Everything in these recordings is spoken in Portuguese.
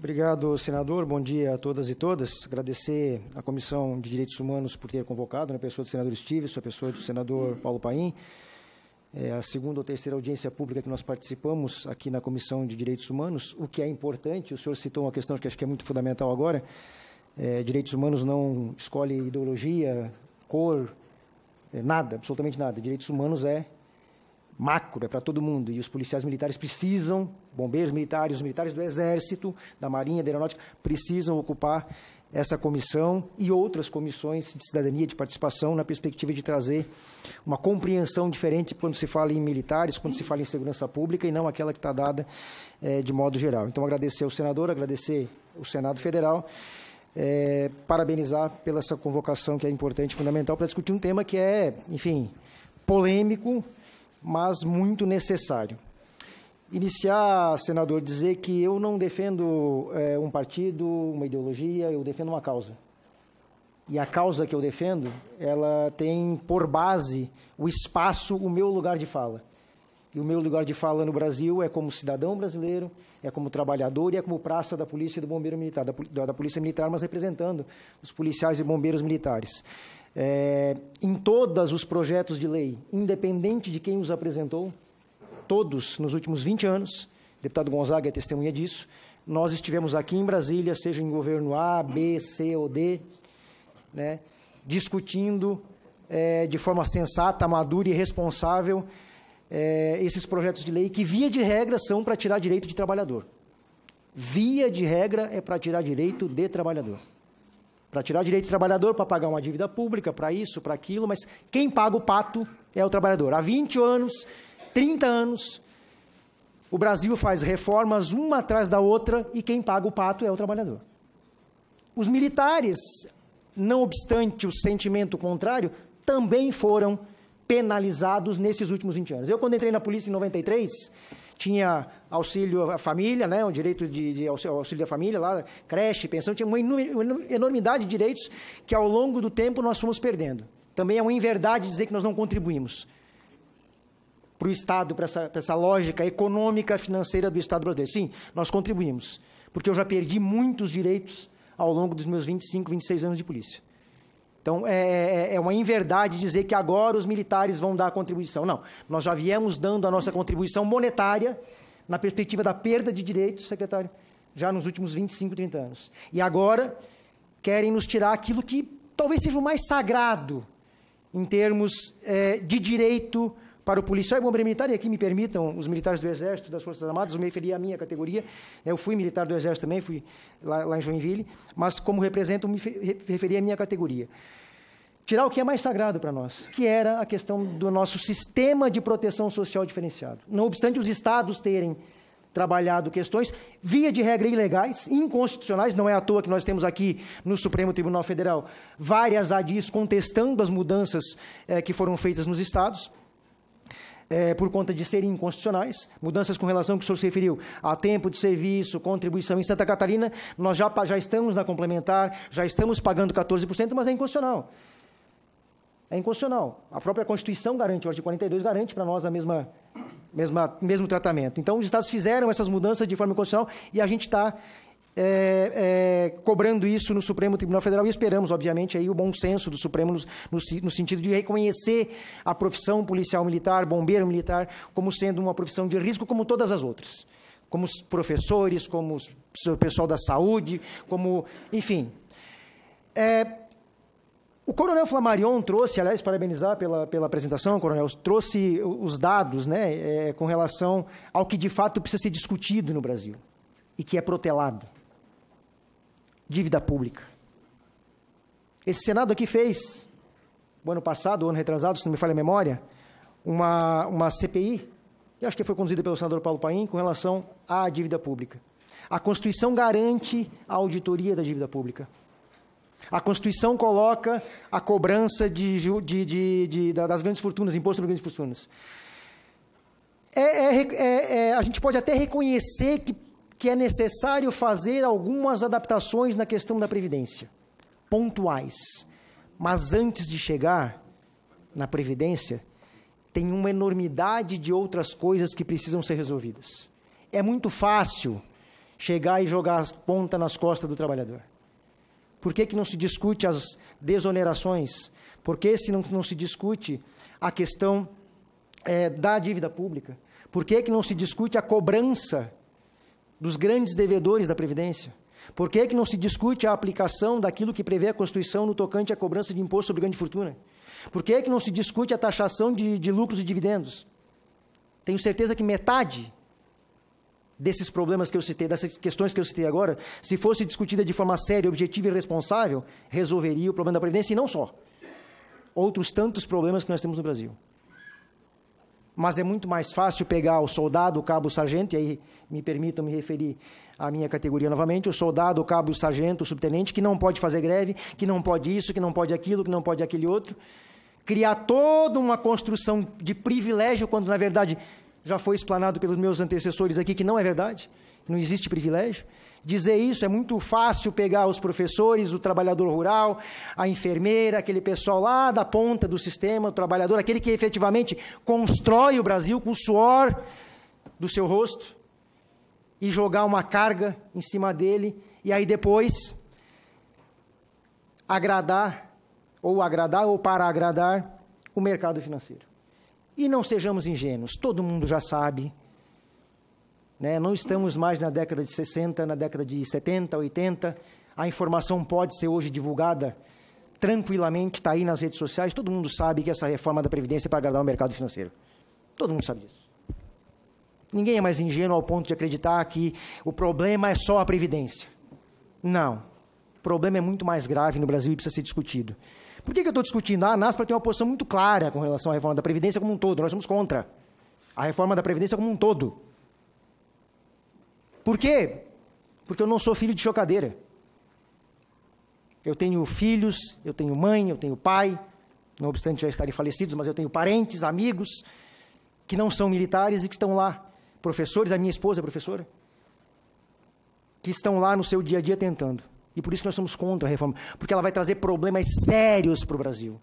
Obrigado, senador. Bom dia a todas e todas. Agradecer à Comissão de Direitos Humanos por ter convocado, na pessoa do senador Stives, a pessoa do senador Paulo Paim. É a segunda ou terceira audiência pública que nós participamos aqui na Comissão de Direitos Humanos, o que é importante. O senhor citou uma questão que acho que é muito fundamental agora. Direitos humanos não escolhe ideologia, cor, nada, absolutamente nada. Direitos humanos é macro, é para todo mundo, e os policiais militares precisam, bombeiros militares, os militares do Exército, da Marinha, da Aeronáutica, precisam ocupar essa comissão e outras comissões de cidadania, de participação, na perspectiva de trazer uma compreensão diferente quando se fala em militares, quando se fala em segurança pública, e não aquela que está dada de modo geral. Então, agradecer ao senador, agradecer ao Senado Federal, parabenizar pela essa convocação que é importante, fundamental, para discutir um tema que é, enfim, polêmico, mas muito necessário. Iniciar, senador, dizer que eu não defendo um partido, uma ideologia, eu defendo uma causa. E a causa que eu defendo, ela tem por base o espaço, o meu lugar de fala. E o meu lugar de fala no Brasil é como cidadão brasileiro, é como trabalhador e é como praça da polícia e do bombeiro militar, da polícia militar, mas representando os policiais e bombeiros militares. Em todos os projetos de lei, independente de quem os apresentou, todos nos últimos 20 anos, o deputado Gonzaga é testemunha disso, nós estivemos aqui em Brasília, seja em governo A, B, C ou D, né, discutindo de forma sensata, madura e responsável esses projetos de lei que, via de regra, são para tirar direito de trabalhador. Via de regra é para tirar direito de trabalhador. Para tirar direito de trabalhador, para pagar uma dívida pública, para isso, para aquilo, mas quem paga o pato é o trabalhador. Há 20 anos, 30 anos, o Brasil faz reformas uma atrás da outra e quem paga o pato é o trabalhador. Os militares, não obstante o sentimento contrário, também foram penalizados nesses últimos 20 anos. Eu, quando entrei na polícia em 93, tinha auxílio à família, né, o direito de auxílio da família, lá, creche, pensão, tinha uma enormidade de direitos que, ao longo do tempo, nós fomos perdendo. Também é uma inverdade dizer que nós não contribuímos para o Estado, para essa lógica econômica, financeira do Estado brasileiro. Sim, nós contribuímos, porque eu já perdi muitos direitos ao longo dos meus 25, 26 anos de polícia. Então, é uma inverdade dizer que agora os militares vão dar a contribuição. Não, nós já viemos dando a nossa contribuição monetária na perspectiva da perda de direitos, secretário, já nos últimos 25, 30 anos. E agora querem nos tirar aquilo que talvez seja o mais sagrado em termos de direito para o policial e bombeiro militar, e aqui me permitam os militares do Exército, das Forças Armadas, eu me referi à minha categoria, eu fui militar do Exército também, fui lá em Joinville, mas como represento, me referi à minha categoria. Tirar o que é mais sagrado para nós, que era a questão do nosso sistema de proteção social diferenciado. Não obstante os estados terem trabalhado questões, via de regra, ilegais, inconstitucionais, não é à toa que nós temos aqui no Supremo Tribunal Federal várias ADIs contestando as mudanças que foram feitas nos estados, por conta de serem inconstitucionais, mudanças com relação ao que o senhor se referiu, a tempo de serviço, contribuição. Em Santa Catarina, nós já estamos na complementar, já estamos pagando 14%, mas é inconstitucional. É inconstitucional. A própria Constituição garante, o artigo 42 garante para nós mesmo tratamento. Então, os estados fizeram essas mudanças de forma inconstitucional e a gente está cobrando isso no Supremo Tribunal Federal e esperamos, obviamente, aí o bom senso do Supremo no sentido de reconhecer a profissão policial militar, bombeiro militar, como sendo uma profissão de risco como todas as outras, como os professores, como o pessoal da saúde, como, enfim. O coronel Flammarion trouxe, aliás, parabenizar pela apresentação, coronel, trouxe os dados, né, com relação ao que de fato precisa ser discutido no Brasil e que é protelado. Dívida pública. Esse Senado aqui fez, o ano passado, o ano retrasado, se não me falha a memória, uma CPI, que acho que foi conduzida pelo senador Paulo Paim, com relação à dívida pública. A Constituição garante a auditoria da dívida pública. A Constituição coloca a cobrança das grandes fortunas, imposto sobre grandes fortunas. A gente pode até reconhecer que é necessário fazer algumas adaptações na questão da Previdência, pontuais. Mas antes de chegar na Previdência, tem uma enormidade de outras coisas que precisam ser resolvidas. É muito fácil chegar e jogar as pontas nas costas do trabalhador? Por que não se discute as desonerações? Por que não se discute a questão da dívida pública? Por que não se discute a cobrança dos grandes devedores da Previdência? Por que não se discute a aplicação daquilo que prevê a Constituição no tocante à cobrança de imposto sobre grande fortuna? Por que não se discute a taxação de lucros e dividendos? Tenho certeza que metade desses problemas que eu citei, dessas questões que eu citei agora, se fosse discutida de forma séria, objetiva e responsável, resolveria o problema da Previdência, e não só. Outros tantos problemas que nós temos no Brasil. Mas é muito mais fácil pegar o soldado, o cabo, o sargento, e aí me permitam me referir à minha categoria novamente, o soldado, o cabo, o sargento, o subtenente, que não pode fazer greve, que não pode isso, que não pode aquilo, que não pode aquele outro, criar toda uma construção de privilégio, quando na verdade já foi explanado pelos meus antecessores aqui que não é verdade, não existe privilégio. Dizer isso é muito fácil pegar os professores, o trabalhador rural, a enfermeira, aquele pessoal lá da ponta do sistema, o trabalhador, aquele que efetivamente constrói o Brasil com o suor do seu rosto, e jogar uma carga em cima dele, e aí depois agradar ou para agradar o mercado financeiro. E não sejamos ingênuos, todo mundo já sabe, né? Não estamos mais na década de 60, na década de 70, 80, a informação pode ser hoje divulgada tranquilamente, está aí nas redes sociais, todo mundo sabe que essa reforma da Previdência é para agradar o mercado financeiro. Todo mundo sabe disso. Ninguém é mais ingênuo ao ponto de acreditar que o problema é só a Previdência. Não. O problema é muito mais grave no Brasil e precisa ser discutido. Por que eu estou discutindo? A ANASPRA tem uma posição muito clara com relação à reforma da Previdência como um todo. Nós somos contra a reforma da Previdência como um todo. Por quê? Porque eu não sou filho de chocadeira. Eu tenho filhos, eu tenho mãe, eu tenho pai, não obstante já estarem falecidos, mas eu tenho parentes, amigos, que não são militares e que estão lá. Professores, a minha esposa é professora, que estão lá no seu dia a dia tentando. E por isso que nós somos contra a reforma, porque ela vai trazer problemas sérios para o Brasil,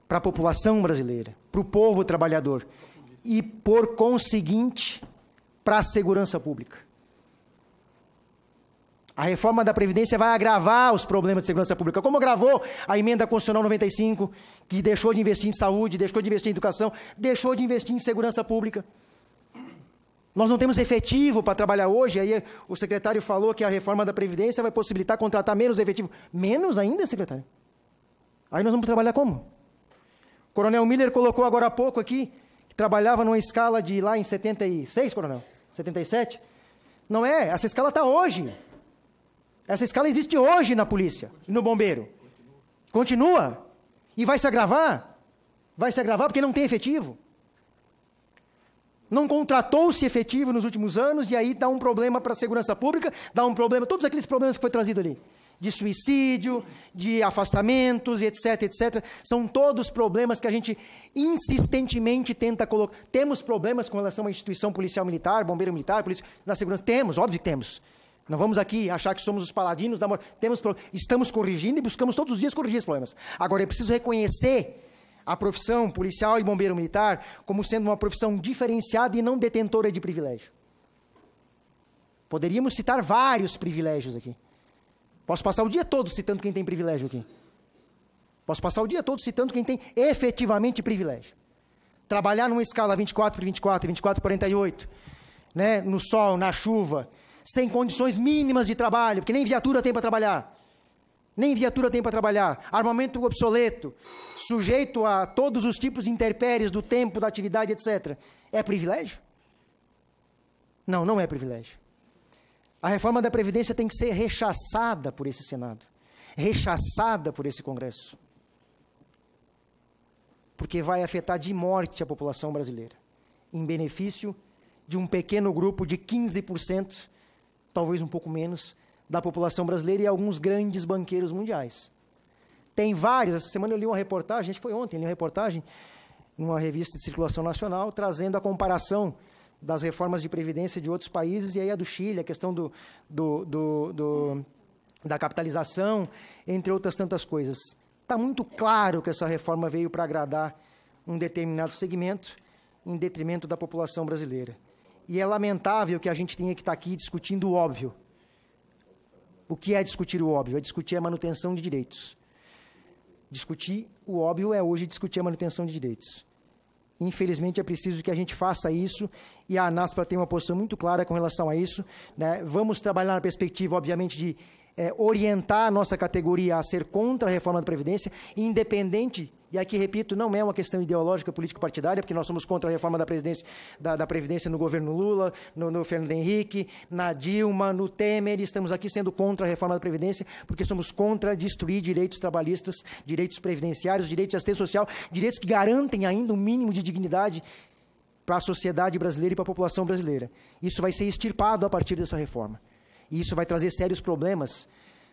para a população brasileira, para o povo trabalhador e, por conseguinte, para a segurança pública. A reforma da Previdência vai agravar os problemas de segurança pública, como agravou a emenda constitucional 95, que deixou de investir em saúde, deixou de investir em educação, deixou de investir em segurança pública. Nós não temos efetivo para trabalhar hoje, aí o secretário falou que a reforma da Previdência vai possibilitar contratar menos efetivo. Menos ainda, secretário? Aí nós vamos trabalhar como? O coronel Miller colocou agora há pouco aqui, que trabalhava numa escala de lá em 76, coronel? 77? Não é, essa escala está hoje. Essa escala existe hoje na polícia e no bombeiro. Continua. E vai se agravar. Vai se agravar porque não tem efetivo. Não contratou-se efetivo nos últimos anos e aí dá um problema para a segurança pública, dá um problema, todos aqueles problemas que foi trazido ali, de suicídio, de afastamentos, etc, etc, são todos problemas que a gente insistentemente tenta colocar. Temos problemas com relação à instituição policial militar, bombeiro militar, polícia da segurança, temos, óbvio que temos. Não vamos aqui achar que somos os paladinos da morte, estamos corrigindo e buscamos todos os dias corrigir os problemas. Agora, é preciso reconhecer a profissão policial e bombeiro militar como sendo uma profissão diferenciada e não detentora de privilégio. Poderíamos citar vários privilégios aqui. Posso passar o dia todo citando quem tem privilégio aqui. Posso passar o dia todo citando quem tem efetivamente privilégio. Trabalhar numa escala 24/24, 24/48, né, no sol, na chuva, sem condições mínimas de trabalho, porque nem viatura tem para trabalhar. Nem viatura tem para trabalhar, armamento obsoleto, sujeito a todos os tipos de intempéries do tempo, da atividade, etc. É privilégio? Não, não é privilégio. A reforma da Previdência tem que ser rechaçada por esse Senado, rechaçada por esse Congresso, porque vai afetar de morte a população brasileira, em benefício de um pequeno grupo de 15%, talvez um pouco menos, da população brasileira e alguns grandes banqueiros mundiais. Tem vários, essa semana eu li uma reportagem, acho que foi ontem, li uma reportagem numa revista de circulação nacional, trazendo a comparação das reformas de previdência de outros países, e aí a do Chile, a questão da capitalização, entre outras tantas coisas. Está muito claro que essa reforma veio para agradar um determinado segmento, em detrimento da população brasileira. E é lamentável que a gente tenha que estar aqui discutindo o óbvio. O que é discutir o óbvio? É discutir a manutenção de direitos. Discutir o óbvio é hoje discutir a manutenção de direitos. Infelizmente, é preciso que a gente faça isso, e a ANASPRA tem uma posição muito clara com relação a isso, né? Vamos trabalhar na perspectiva, obviamente, de orientar a nossa categoria a ser contra a reforma da Previdência, independente, e aqui, repito, não é uma questão ideológica, político-partidária, porque nós somos contra a reforma da Previdência no governo Lula, no Fernando Henrique, na Dilma, no Temer, estamos aqui sendo contra a reforma da Previdência, porque somos contra destruir direitos trabalhistas, direitos previdenciários, direitos de assistência social, direitos que garantem ainda um mínimo de dignidade para a sociedade brasileira e para a população brasileira. Isso vai ser extirpado a partir dessa reforma. E isso vai trazer sérios problemas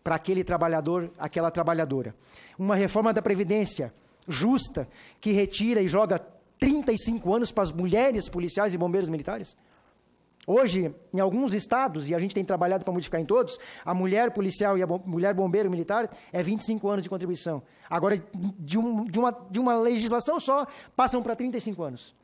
para aquele trabalhador, aquela trabalhadora. Uma reforma da Previdência justa, que retira e joga 35 anos para as mulheres policiais e bombeiros militares. Hoje, em alguns estados, e a gente tem trabalhado para modificar em todos, a mulher policial e a mulher bombeiro militar é 25 anos de contribuição. Agora, de uma legislação só, passam para 35 anos.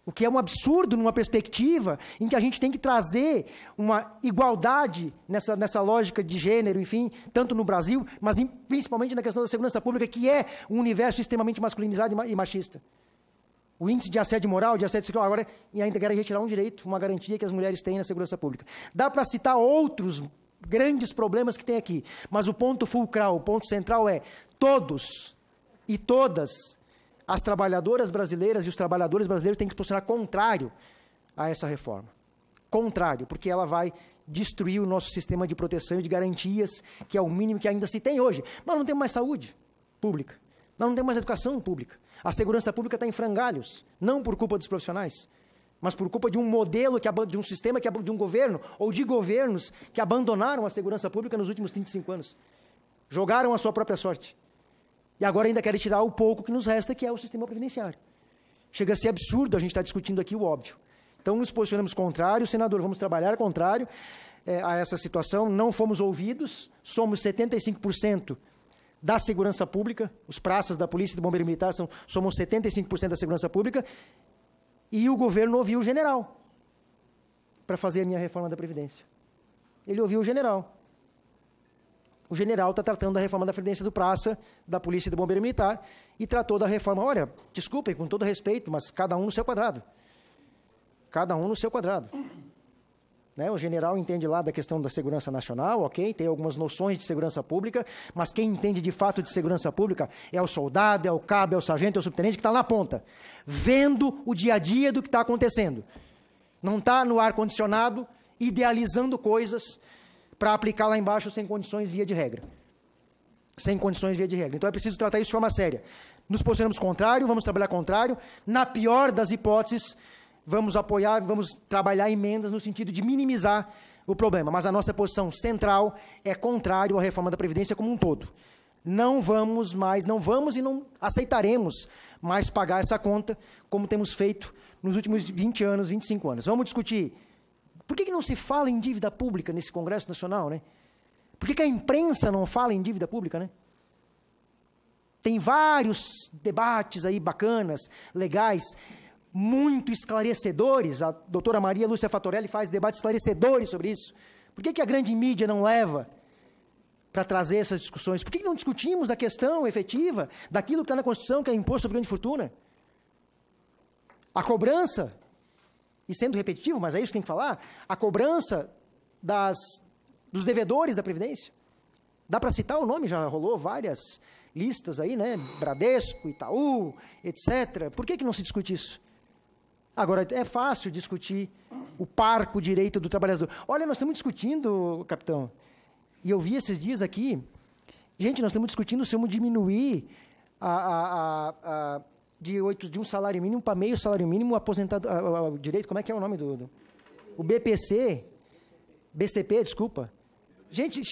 O que é um absurdo numa perspectiva em que a gente tem que trazer uma igualdade nessa lógica de gênero, enfim, tanto no Brasil, mas principalmente na questão da segurança pública, que é um universo extremamente masculinizado e machista. O índice de assédio moral, de assédio sexual, agora e ainda quer retirar um direito, uma garantia que as mulheres têm na segurança pública. Dá para citar outros grandes problemas que tem aqui, mas o ponto fulcral, o ponto central é todos e todas as trabalhadoras brasileiras e os trabalhadores brasileiros têm que se posicionar contrário a essa reforma. Contrário, porque ela vai destruir o nosso sistema de proteção e de garantias, que é o mínimo que ainda se tem hoje. Nós não temos mais saúde pública, nós não temos mais educação pública. A segurança pública está em frangalhos, não por culpa dos profissionais, mas por culpa de um modelo, de um sistema, de um governo, ou de governos que abandonaram a segurança pública nos últimos 35 anos. Jogaram a sua própria sorte. E agora ainda querem tirar o pouco que nos resta, que é o sistema previdenciário. Chega a ser absurdo a gente estar discutindo aqui o óbvio. Então, nos posicionamos contrário, senador, vamos trabalhar contrário a essa situação, não fomos ouvidos, somos 75% da segurança pública, os praças da polícia e do bombeiro militar somos 75% da segurança pública, e o governo ouviu o general para fazer a minha reforma da Previdência. Ele ouviu o general. O general está tratando da reforma da Previdência do praça, da polícia e do bombeiro militar, e tratou da reforma, olha, desculpem, com todo respeito, mas cada um no seu quadrado. Cada um no seu quadrado. Né? O general entende lá da questão da segurança nacional, ok, tem algumas noções de segurança pública, mas quem entende de fato de segurança pública é o soldado, é o cabo, é o sargento, é o subtenente que está na ponta, vendo o dia a dia do que está acontecendo. Não está no ar-condicionado, idealizando coisas para aplicar lá embaixo sem condições via de regra. Sem condições via de regra. Então é preciso tratar isso de forma séria. Nos posicionamos contrário, vamos trabalhar contrário. Na pior das hipóteses, vamos apoiar, vamos trabalhar emendas no sentido de minimizar o problema. Mas a nossa posição central é contrário à reforma da Previdência como um todo. Não vamos e não aceitaremos mais pagar essa conta como temos feito nos últimos 20 anos, 25 anos. Vamos discutir. Por que não se fala em dívida pública nesse Congresso Nacional, né? Por que a imprensa não fala em dívida pública, né? Tem vários debates aí bacanas, legais, muito esclarecedores. A doutora Maria Lúcia Fatorelli faz debates esclarecedores sobre isso. Por que a grande mídia não leva para trazer essas discussões? Por que não discutimos a questão efetiva daquilo que está na Constituição, que é o imposto sobre grande fortuna? A cobrança, e sendo repetitivo, mas é isso que tem que falar, a cobrança dos devedores da Previdência. Dá para citar o nome, já rolou várias listas aí, né? Bradesco, Itaú, etc. Por que não se discute isso? Agora, é fácil discutir o parco direito do trabalhador. Olha, nós estamos discutindo, capitão, e eu vi esses dias aqui, gente, nós estamos discutindo se vamos diminuir de um salário mínimo para meio salário mínimo aposentado, direito, como é que é o nome o BCP, desculpa. Gente,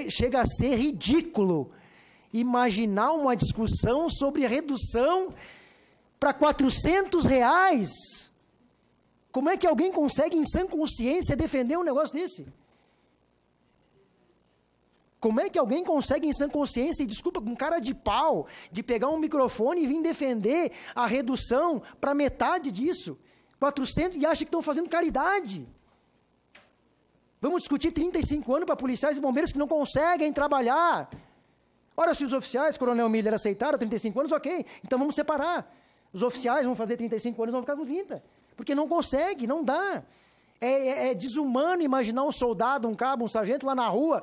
chega a ser ridículo imaginar uma discussão sobre a redução para R$400. Como é que alguém consegue, em sã consciência, defender um negócio desse? Como é que alguém consegue, em sã consciência, e desculpa, com cara de pau, de pegar um microfone e vir defender a redução para metade disso? 400 e acha que estão fazendo caridade. Vamos discutir 35 anos para policiais e bombeiros que não conseguem trabalhar. Ora, se os oficiais, Coronel Miller, aceitaram 35 anos, ok. Então vamos separar. Os oficiais vão fazer 35 anos, vão ficar com 30. Porque não consegue, não dá. É desumano imaginar um soldado, um cabo, um sargento lá na rua,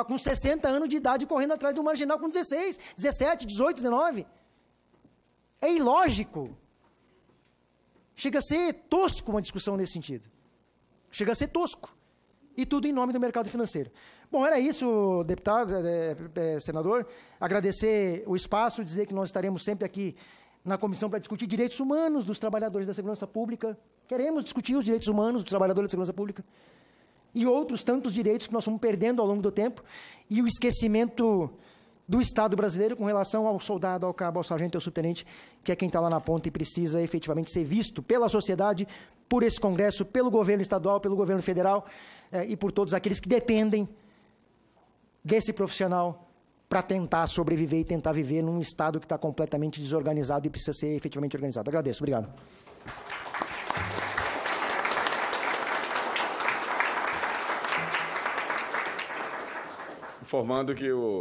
com 60 anos de idade, correndo atrás de um marginal com 16, 17, 18, 19. É ilógico. Chega a ser tosco uma discussão nesse sentido. Chega a ser tosco. E tudo em nome do mercado financeiro. Bom, era isso, deputado, senador. Agradecer o espaço, dizer que nós estaremos sempre aqui na comissão para discutir direitos humanos dos trabalhadores da segurança pública. Queremos discutir os direitos humanos dos trabalhadores da segurança pública. E outros tantos direitos que nós fomos perdendo ao longo do tempo. E o esquecimento do Estado brasileiro com relação ao soldado, ao cabo, ao sargento e ao subtenente, que é quem está lá na ponta e precisa efetivamente ser visto pela sociedade, por esse Congresso, pelo governo estadual, pelo governo federal e por todos aqueles que dependem desse profissional para tentar sobreviver e tentar viver num Estado que está completamente desorganizado e precisa ser efetivamente organizado. Agradeço. Obrigado. Informando que o